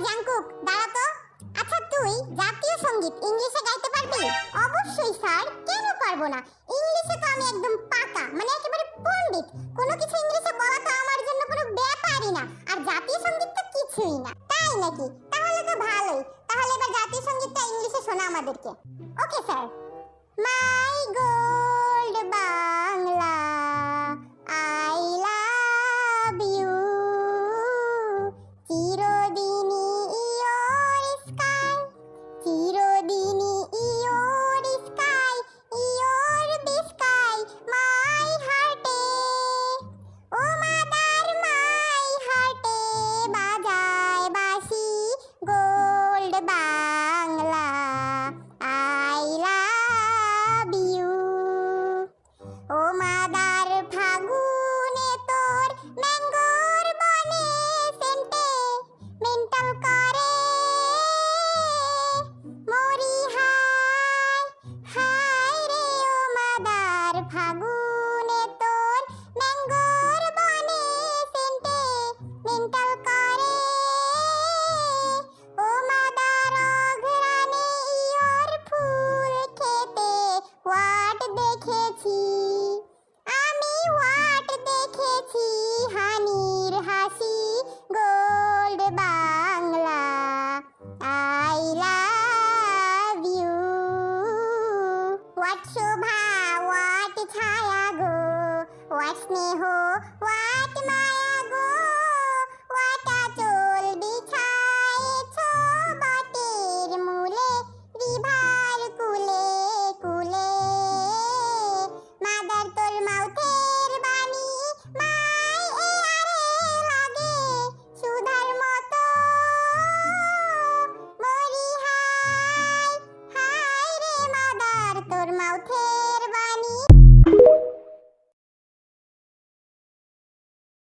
Jungkook দাঁড়া তো। আচ্ছা তুই জাতীয় সঙ্গীত ইংলিশে গাইতে পারবি? অবশ্যই স্যার, কেন পারবো না। ইংলিশে তো আমি একদম পাকা, মানে একেবারে পণ্ডিত। কোনো কিছু ইংলিশে বলা তো আমার জন্য কোনো ব্যাপারই না। আর জাতীয় সঙ্গীত তো কিছুই না। তাই নাকি? তাহলে তো ভালোই। তাহলে এবার জাতীয় সঙ্গীতটা ইংলিশে শোনা আমাদেরকে। Okay sir. My gold Bangla, I love you, চিরদিনই ইয়োর স্কাই, চিরদিনই your sky, your sky my হার্টে, ও মাদার মাই হার্টে বাজায় বাঁশি gold Bangla, I love you. ও মাদার ফাগুনে তোর ম্যাঙ্গোর বনে সেন্টে মেন্টাল করে মরি হায় হায় রে। ও মাদার ফাগুনে তোর ম্যাঙ্গোর বনে সেন্টে মেন্টাল করে, ও মাদার অঘ্রাণে ইয়োর ফুল খেতে হোয়াট দেখেছি আমি, হোয়াট দেখেছি হানির হাসি gold Bangla, I love you. What শোভা, হোয়াট ছায়া গো, হোয়াট স্নেহ, হোয়াট মায়া গো, হোয়াট আঁচল বিছায়েছ বটের মূলে, রিভার কুলে কুলে। মাদার তোর মাউথের বাণী মাই এয়ারে লাগে সুধার মতো, মরি হায় হায় রে। মাদার তোর মাউথের